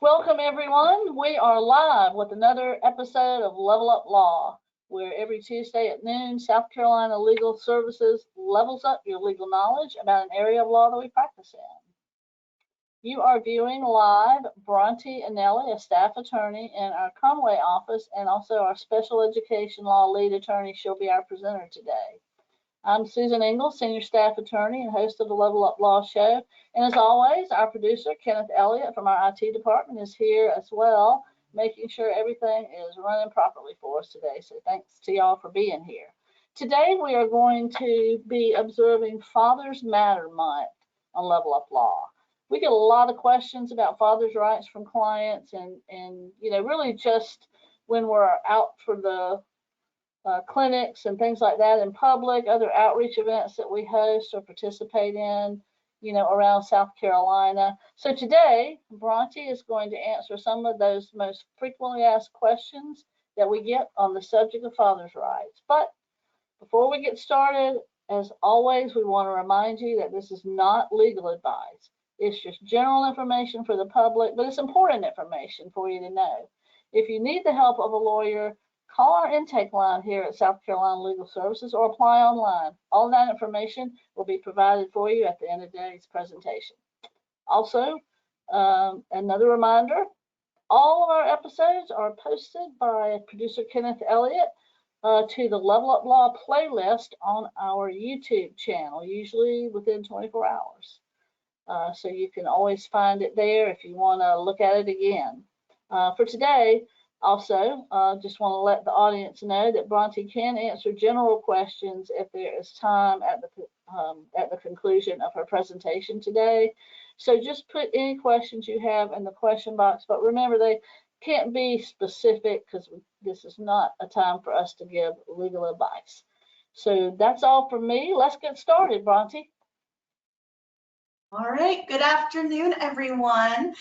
Welcome, everyone. We are live with another episode of Level Up Law, where every Tuesday at noon, South Carolina Legal Services levels up your legal knowledge about an area of law that we practice in. You are viewing live Bronte Anelli, a staff attorney in our Conway office, and also our special education law lead attorney. She'll be our presenter today. I'm Susan Ingalls, Senior Staff Attorney and host of the Level Up Law Show. And as always, our producer, Kenneth Elliott from our IT department, is here as well, making sure everything is running properly for us today. So thanks to y'all for being here. Today, we are going to be observing Fathers Matter Month on Level Up Law. We get a lot of questions about fathers' rights from clients and really just when we're out for the clinics and things like that in public, other outreach events that we host or participate in, around South Carolina. So today, Bronte is going to answer some of those most frequently asked questions that we get on the subject of fathers' rights. But before we get started, as always, we want to remind you that this is not legal advice. It's just general information for the public, but it's important information for you to know. If you need the help of a lawyer, call our intake line here at South Carolina Legal Services or apply online. All that information will be provided for you at the end of today's presentation. Also, another reminder, all of our episodes are posted by producer Kenneth Elliott to the Level Up Law playlist on our YouTube channel, usually within 24 hours. So you can always find it there if you want to look at it again. For today, also, just want to let the audience know that Bronte can answer general questions if there is time at the conclusion of her presentation today. So just put any questions you have in the question box, but remember they can't be specific because this is not a time for us to give legal advice. So that's all from me. Let's get started, Bronte. All right, good afternoon, everyone.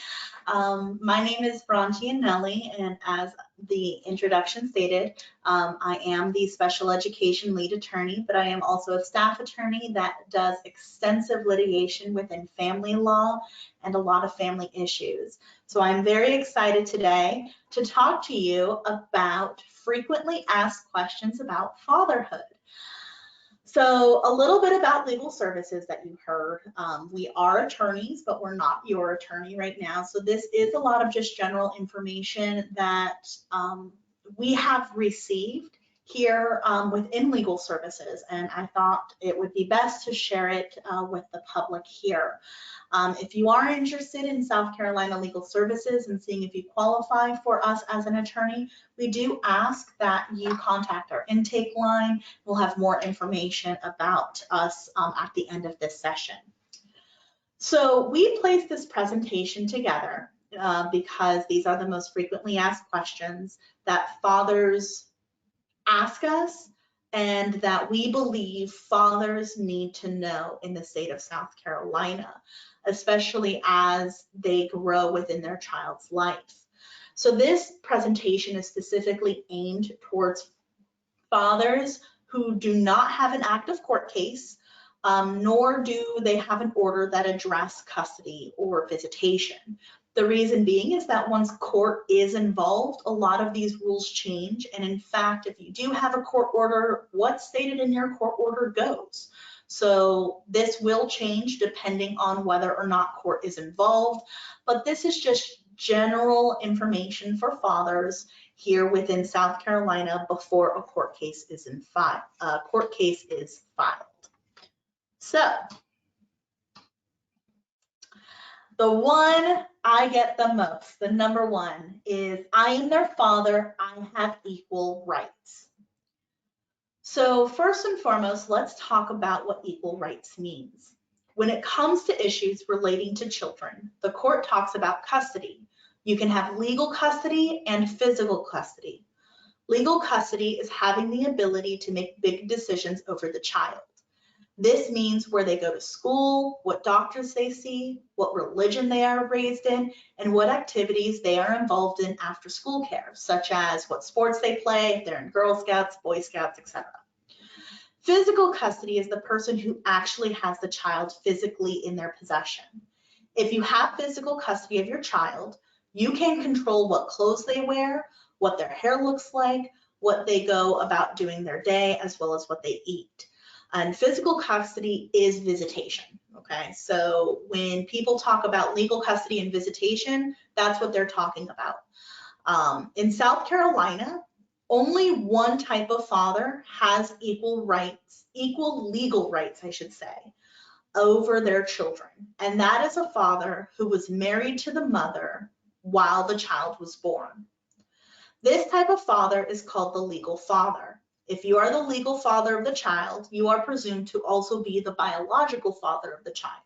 My name is Bronte Anelli, and as the introduction stated, I am the special education lead attorney, but I am also a staff attorney that does extensive litigation within family law and a lot of family issues. So I'm very excited today to talk to you about frequently asked questions about fatherhood. So a little bit about legal services that you heard. We are attorneys, but we're not your attorney right now. So this is a lot of just general information that we have received here within legal services. And I thought it would be best to share it with the public here. If you are interested in South Carolina Legal Services and seeing if you qualify for us as an attorney, we do ask that you contact our intake line. We'll have more information about us at the end of this session. So we placed this presentation together because these are the most frequently asked questions that fathers ask us and that we believe fathers need to know in the state of South Carolina, especially as they grow within their child's life. So this presentation is specifically aimed towards fathers who do not have an active court case, nor do they have an order that address custody or visitation. The reason being is that once court is involved, a lot of these rules change. And in fact, if you do have a court order, what's stated in your court order goes. So this will change depending on whether or not court is involved. But this is just general information for fathers here within South Carolina before a court case is filed. So the one I get the most, the number one, is I am their father, I have equal rights. So first and foremost, let's talk about what equal rights means. When it comes to issues relating to children, the court talks about custody. You can have legal custody and physical custody. Legal custody is having the ability to make big decisions over the child. This means where they go to school, what doctors they see, what religion they are raised in, and what activities they are involved in after school care, such as what sports they play, if they're in Girl Scouts, Boy Scouts, etc. Physical custody is the person who actually has the child physically in their possession. If you have physical custody of your child, You can control what clothes they wear, what their hair looks like, what they go about doing their day, as well as what they eat. And physical custody is visitation, okay? So when people talk about legal custody and visitation, that's what they're talking about. In South Carolina, only one type of father has equal legal rights, I should say, over their children. And that is a father who was married to the mother while the child was born. This type of father is called the legal father. If you are the legal father of the child, you are presumed to also be the biological father of the child.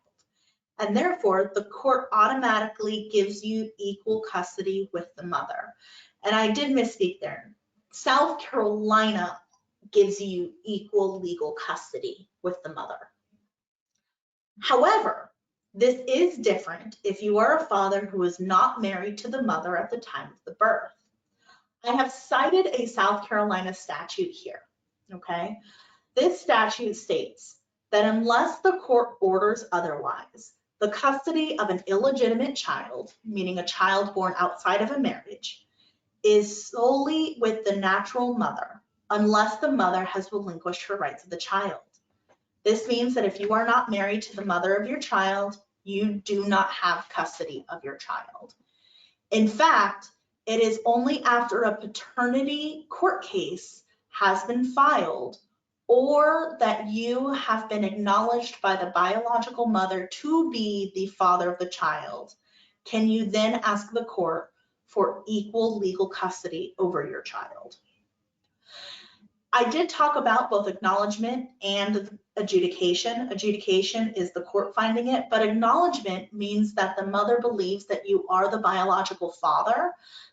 And therefore, the court automatically gives you equal custody with the mother. And I did misspeak there. South Carolina gives you equal legal custody with the mother. However, this is different if you are a father who is not married to the mother at the time of the birth. I have cited a South Carolina statute here, okay? This statute states that unless the court orders otherwise, the custody of an illegitimate child, meaning a child born outside of a marriage, is solely with the natural mother, unless the mother has relinquished her rights of the child. This means that if you are not married to the mother of your child, you do not have custody of your child. In fact, it is only after a paternity court case has been filed or that you have been acknowledged by the biological mother to be the father of the child, can you then ask the court for equal legal custody over your child. I did talk about both acknowledgement and adjudication. Adjudication is the court finding it, but acknowledgement means that the mother believes that you are the biological father,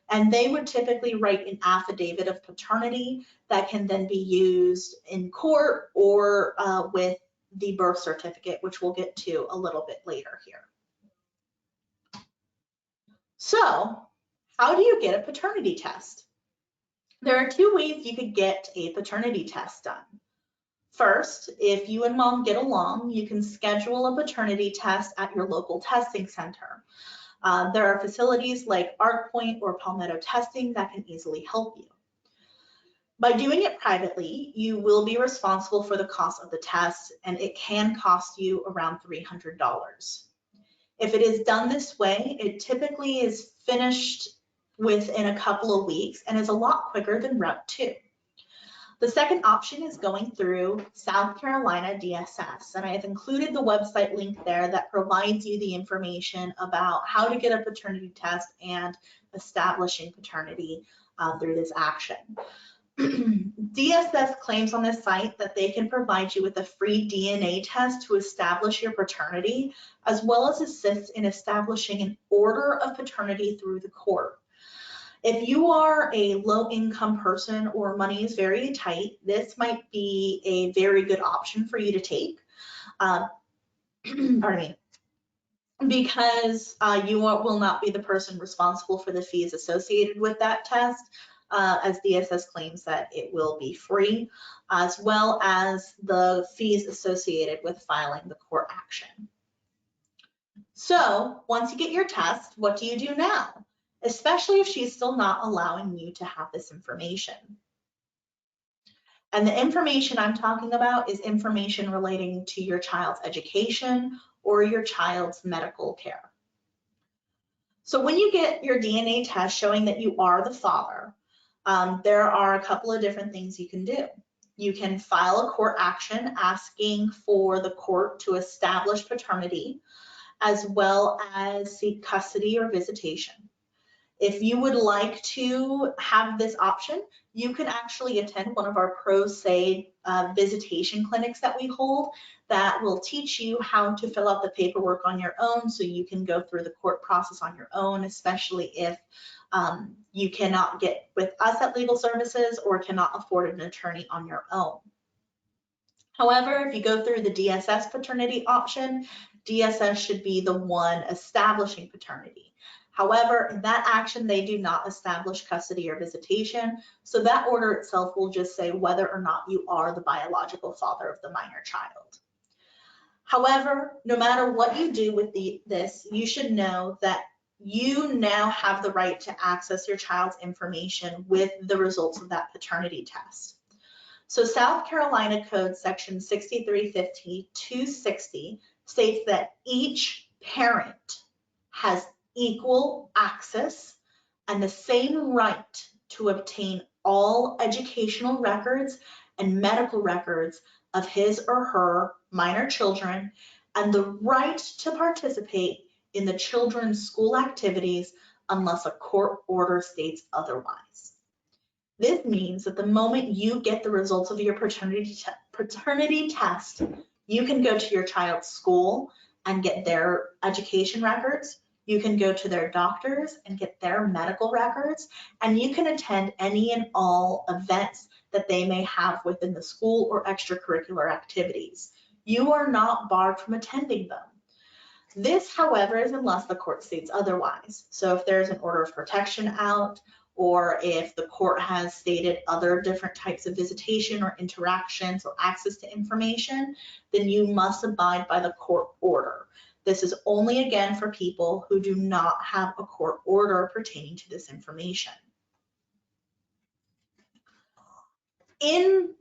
and they would typically write an affidavit of paternity that can then be used in court or with the birth certificate, which we'll get to a little bit later here. So, how do you get a paternity test? There are two ways you could get a paternity test done. First, if you and mom get along, you can schedule a paternity test at your local testing center. There are facilities like ArcPoint or Palmetto Testing that can easily help you. By doing it privately, you will be responsible for the cost of the test, and it can cost you around $300. If it is done this way, it typically is finished within a couple of weeks and is a lot quicker than Route 2. The second option is going through South Carolina DSS, and I have included the website link there that provides you the information about how to get a paternity test and establishing paternity through this action. DSS claims on this site that they can provide you with a free DNA test to establish your paternity, as well as assist in establishing an order of paternity through the court. If you are a low-income person or money is very tight, this might be a very good option for you to take. Pardon me. Because you will not be the person responsible for the fees associated with that test, as DSS claims that it will be free, as well as the fees associated with filing the court action. So once you get your test, what do you do now? Especially if she's still not allowing you to have this information. And the information I'm talking about is information relating to your child's education or your child's medical care. So when you get your DNA test showing that you are the father, there are a couple of different things you can do. You can file a court action asking for the court to establish paternity, as well as seek custody or visitation. If you would like to have this option, you can actually attend one of our pro se visitation clinics that we hold that will teach you how to fill out the paperwork on your own so you can go through the court process on your own, especially if you cannot get with us at Legal Services or cannot afford an attorney on your own. However, if you go through the DSS paternity option, DSS should be the one establishing paternity. However, in that action, they do not establish custody or visitation, so that order itself will just say whether or not you are the biological father of the minor child. However, no matter what you do with this, you should know that you now have the right to access your child's information with the results of that paternity test. So South Carolina Code Section 6350-260 states that each parent has equal access and the same right to obtain all educational records and medical records of his or her minor children, and the right to participate in the children's school activities unless a court order states otherwise. This means that the moment you get the results of your paternity test, you can go to your child's school and get their education records. You can go to their doctors and get their medical records, and you can attend any and all events that they may have within the school or extracurricular activities. You are not barred from attending them. This, however, is unless the court states otherwise. So if there's an order of protection out, or if the court has stated other different types of visitation or interactions or access to information, then you must abide by the court order. This is only, again, for people who do not have a court order pertaining to this information. In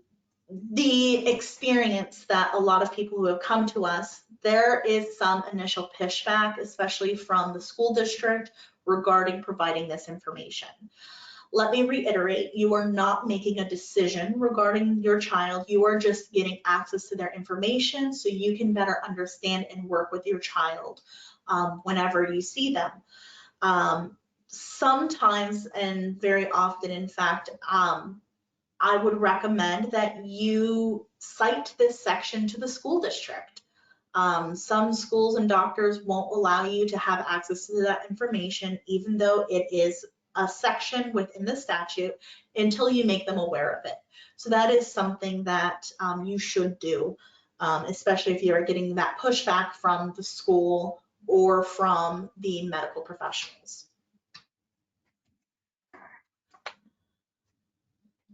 the experience that a lot of people who have come to us, there is some initial pushback, especially from the school district, regarding providing this information. Let me reiterate, you are not making a decision regarding your child. You are just getting access to their information so you can better understand and work with your child whenever you see them. Sometimes, and very often, in fact, I would recommend that you cite this section to the school district. Some schools and doctors won't allow you to have access to that information, even though it is a section within the statute, until you make them aware of it. So that is something that you should do, especially if you're getting that pushback from the school or from the medical professionals.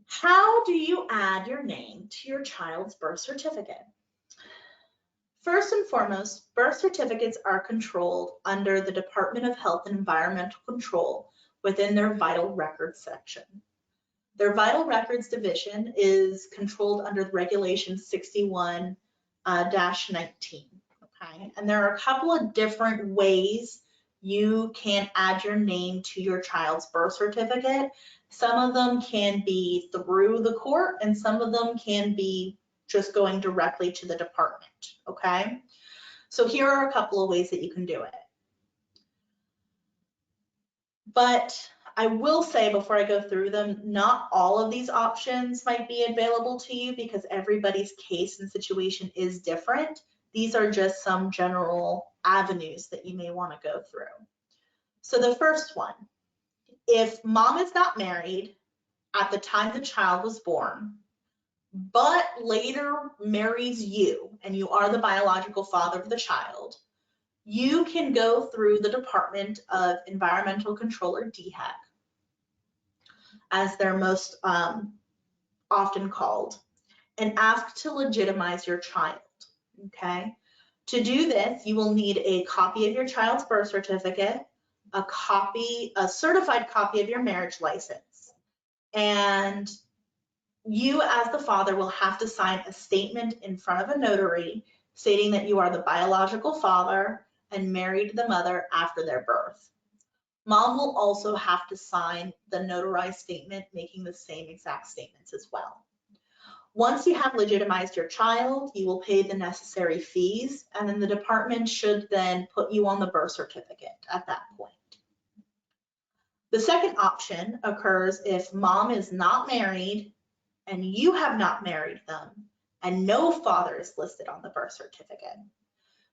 How do you add your name to your child's birth certificate? First and foremost, birth certificates are controlled under the Department of Health and Environmental Control within their Vital Records section. Their Vital Records division is controlled under Regulation 61-19, okay? And there are a couple of different ways you can add your name to your child's birth certificate. Some of them can be through the court, and some of them can be just going directly to the department, okay? So here are a couple of ways that you can do it. But I will say, before I go through them, not all of these options might be available to you because everybody's case and situation is different. These are just some general avenues that you may want to go through. So the first one, if mom is not married at the time the child was born, but later marries you and you are the biological father of the child, you can go through the Department of Environmental Control, or DHEC, as they're most often called, and ask to legitimize your child, okay? To do this, you will need a copy of your child's birth certificate, a certified copy of your marriage license, and you as the father will have to sign a statement in front of a notary stating that you are the biological father and married the mother after their birth. Mom will also have to sign the notarized statement making the same exact statements as well. Once you have legitimized your child, you will pay the necessary fees, and then the department should then put you on the birth certificate at that point. The second option occurs if mom is not married and you have not married them and no father is listed on the birth certificate.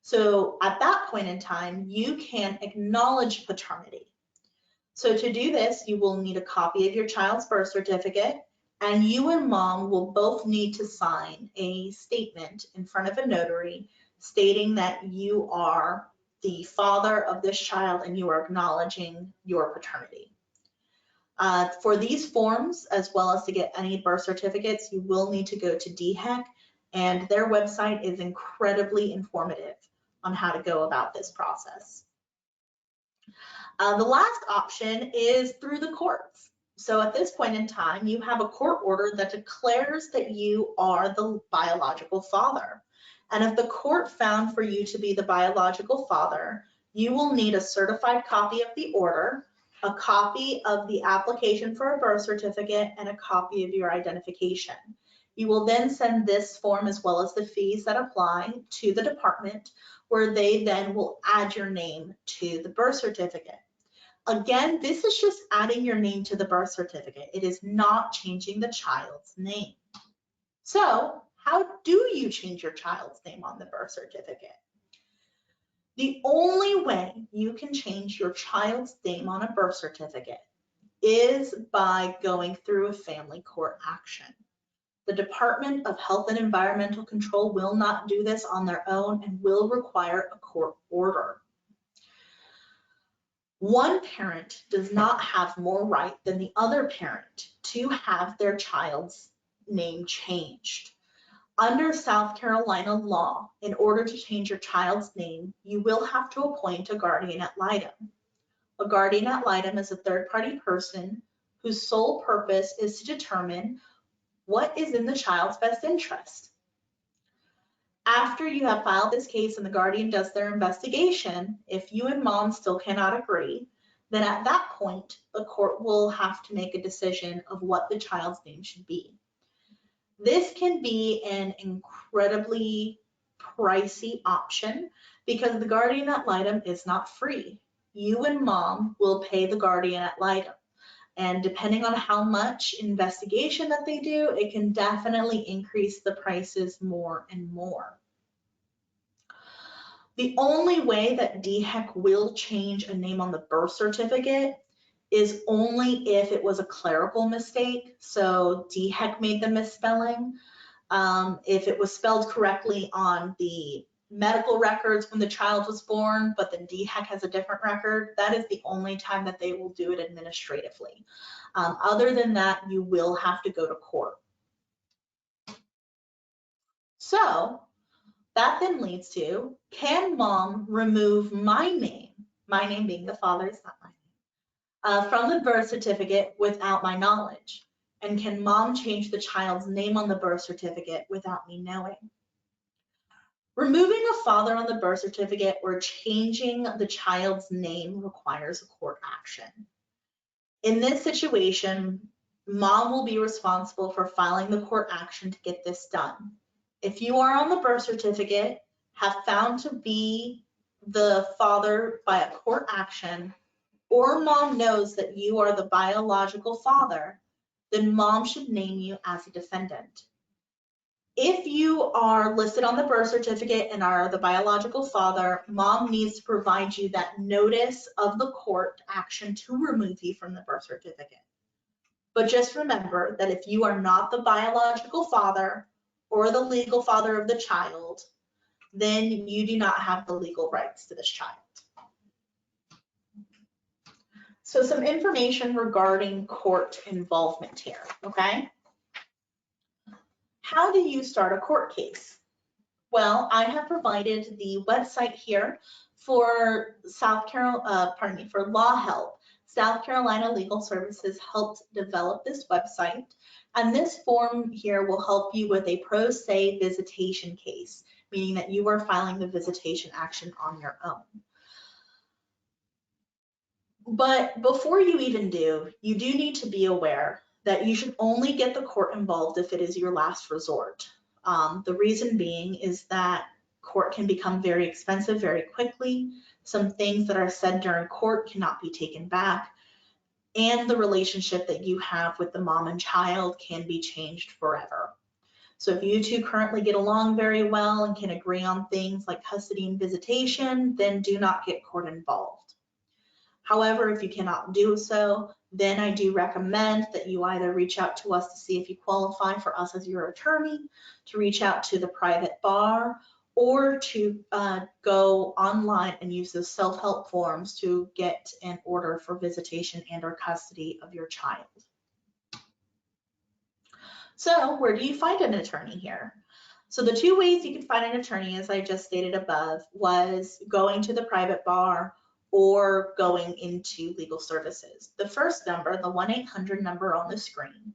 So at that point in time, you can acknowledge paternity. So to do this, you will need a copy of your child's birth certificate, and you and mom will both need to sign a statement in front of a notary stating that you are the father of this child and you are acknowledging your paternity. For these forms, as well as to get any birth certificates, you will need to go to DHEC, and their website is incredibly informative on how to go about this process. The last option is through the courts. So at this point in time, you have a court order that declares that you are the biological father. And if the court found for you to be the biological father, you will need a certified copy of the order, a copy of the application for a birth certificate, and a copy of your identification. You will then send this form as well as the fees that apply to the department, where they then will add your name to the birth certificate. Again, this is just adding your name to the birth certificate. It is not changing the child's name. So, how do you change your child's name on the birth certificate? The only way you can change your child's name on a birth certificate is by going through a family court action. The Department of Health and Environmental Control will not do this on their own and will require a court order. One parent does not have more right than the other parent to have their child's name changed. Under South Carolina law, in order to change your child's name, you will have to appoint a guardian ad litem. A guardian ad litem is a third-party person whose sole purpose is to determine what is in the child's best interest. After you have filed this case and the guardian does their investigation, if you and mom still cannot agree, then at that point, the court will have to make a decision of what the child's name should be. This can be an incredibly pricey option because the guardian ad litem is not free. You and mom will pay the guardian ad litem. And depending on how much investigation that they do, it can definitely increase the prices more and more. The only way that DHEC will change a name on the birth certificate is only if it was a clerical mistake. So DHEC made the misspelling. If it was spelled correctly on the medical records when the child was born, but then DHEC has a different record, that is the only time that they will do it administratively. Other than that, you will have to go to court. So that then leads to, can mom remove my name being the father's, not my name, from the birth certificate without my knowledge? And can mom change the child's name on the birth certificate without me knowing? Removing a father on the birth certificate or changing the child's name requires a court action. In this situation, mom will be responsible for filing the court action to get this done. If you are on the birth certificate, have found to be the father by a court action, or mom knows that you are the biological father, then mom should name you as a defendant. If you are listed on the birth certificate and are the biological father, mom needs to provide you that notice of the court action to remove you from the birth certificate. But just remember that if you are not the biological father or the legal father of the child, then you do not have the legal rights to this child. So some information regarding court involvement here, okay? How do you start a court case? Well, I have provided the website here for for Law Help. South Carolina Legal Services helped develop this website, and this form here will help you with a pro se visitation case, meaning that you are filing the visitation action on your own. But before you even do, you do need to be aware that you should only get the court involved if it is your last resort. The reason being is that court can become very expensive very quickly. Some things that are said during court cannot be taken back, and the relationship that you have with the mom and child can be changed forever. So if you two currently get along very well and can agree on things like custody and visitation, then do not get court involved. However, if you cannot do so, then I do recommend that you either reach out to us to see if you qualify for us as your attorney, to reach out to the private bar, or to go online and use those self-help forms to get an order for visitation and or custody of your child. So where do you find an attorney here? So the two ways you can find an attorney, as I just stated above, was going to the private bar or going into legal services. The first number, the 1-800 number on the screen,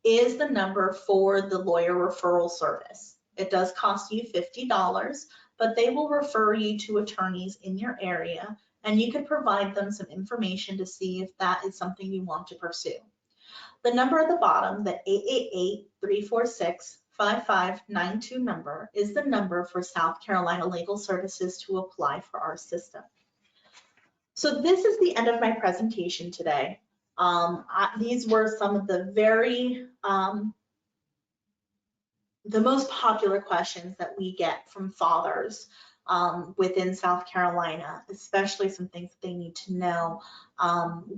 is the number for the lawyer referral service. It does cost you $50, but they will refer you to attorneys in your area, and you can provide them some information to see if that is something you want to pursue. The number at the bottom, the 888-346-5592 number, is the number for South Carolina Legal Services to apply for our system. So this is the end of my presentation today. These were some of the the most popular questions that we get from fathers within South Carolina, especially some things that they need to know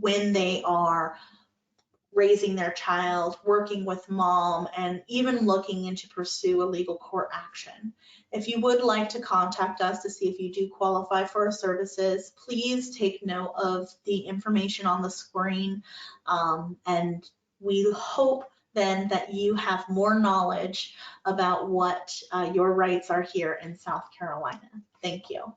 when they are raising their child, working with mom, and even looking into pursue a legal court action. If you would like to contact us to see if you do qualify for our services, please take note of the information on the screen. And we hope then that you have more knowledge about what your rights are here in South Carolina. Thank you.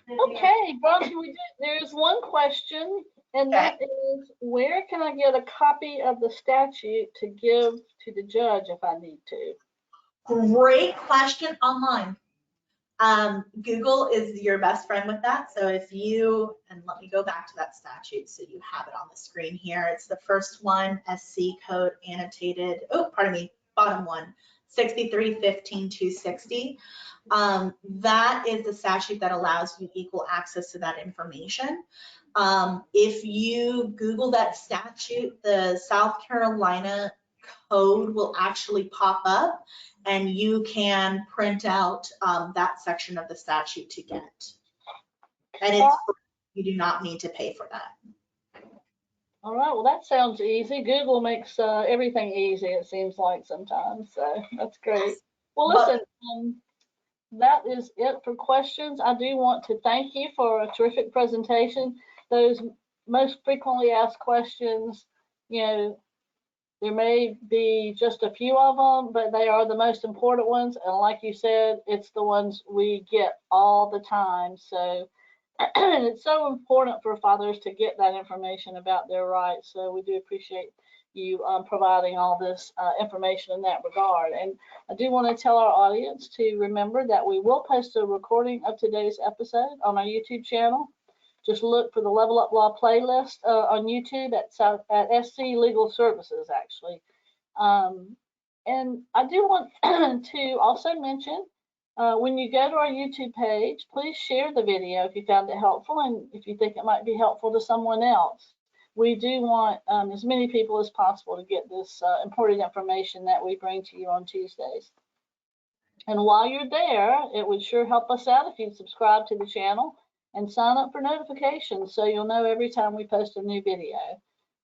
Okay, Bronte, there's one question, and that is, where can I get a copy of the statute to give to the judge if I need to? Great question. Online. Google is your best friend with that. So if you, and let me go back to that statute so you have it on the screen here. It's the first one, SC code annotated, oh, pardon me, bottom one, 63-15-260. That is the statute that allows you equal access to that information. If you Google that statute, the South Carolina code will actually pop up, and you can print out that section of the statute to get. And it's free. You do not need to pay for that. All right, well, that sounds easy. Google makes everything easy, it seems like sometimes, so that's great. Well, listen, that is it for questions. I do want to thank you for a terrific presentation. Those most frequently asked questions, you know, there may be just a few of them, but they are the most important ones. And like you said, it's the ones we get all the time. So it's so important for fathers to get that information about their rights. So we do appreciate you providing all this information in that regard. And I do want to tell our audience to remember that we will post a recording of today's episode on our YouTube channel. Just look for the Level Up Law playlist on YouTube at SC Legal Services, actually. And I do want to also mention, when you go to our YouTube page, please share the video if you found it helpful and if you think it might be helpful to someone else. We do want as many people as possible to get this important information that we bring to you on Tuesdays. And while you're there, it would sure help us out if you'd subscribe to the channel and sign up for notifications so you'll know every time we post a new video.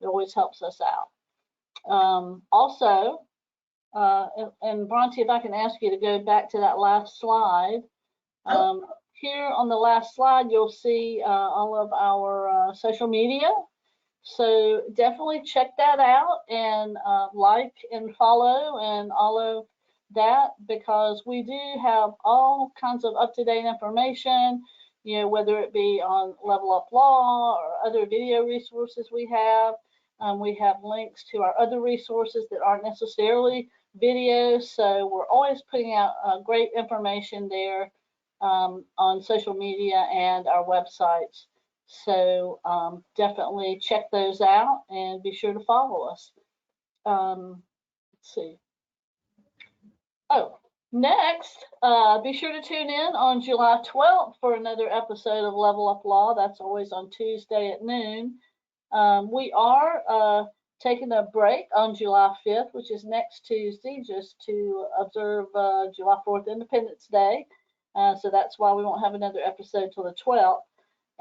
It always helps us out. Also, and Bronte, if I can ask you to go back to that last slide. Here on the last slide, you'll see all of our social media. So definitely check that out and like and follow and all of that, because we do have all kinds of up-to-date information, you know, whether it be on Level Up Law or other video resources we have. We have links to our other resources that aren't necessarily videos. So we're always putting out great information there on social media and our websites. So definitely check those out and be sure to follow us. Let's see. Oh, next, be sure to tune in on July 12th for another episode of Level Up Law. That's always on Tuesday at noon. We are taking a break on July 5th, which is next Tuesday, just to observe July 4th Independence Day. So that's why we won't have another episode till the 12th.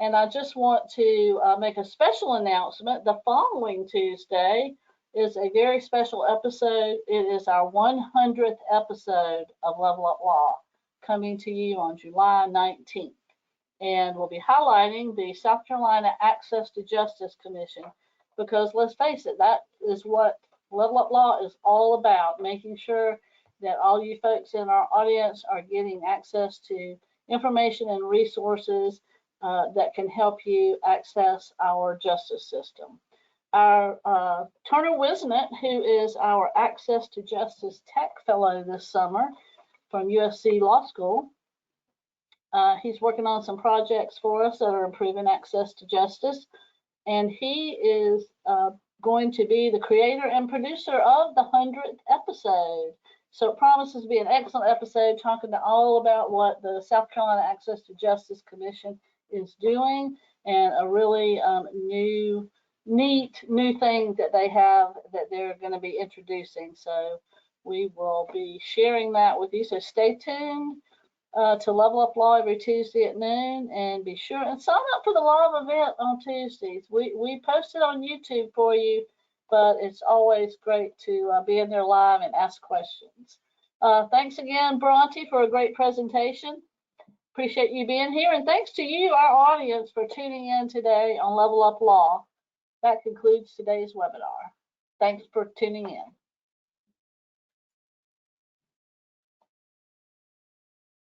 And I just want to make a special announcement. The following Tuesday is a very special episode. It is our 100th episode of Level Up Law, coming to you on July 19th. And we'll be highlighting the South Carolina Access to Justice Commission, because let's face it, that is what Level Up Law is all about, making sure that all you folks in our audience are getting access to information and resources that can help you access our justice system. Our Turner Wisnett, who is our Access to Justice Tech Fellow this summer from USC Law School, he's working on some projects for us that are improving access to justice, and he is going to be the creator and producer of the 100th episode. So it promises to be an excellent episode, talking all about what the South Carolina Access to Justice Commission is doing, and a really neat new thing that they have that they're going to be introducing. So we will be sharing that with you. So stay tuned to Level Up Law every Tuesday at noon, and be sure and sign up for the live event on Tuesdays. We post it on YouTube for you, but it's always great to be in there live and ask questions. Thanks again, Bronte, for a great presentation. Appreciate you being here, and thanks to you, our audience, for tuning in today on Level Up Law. That concludes today's webinar. Thanks for tuning in.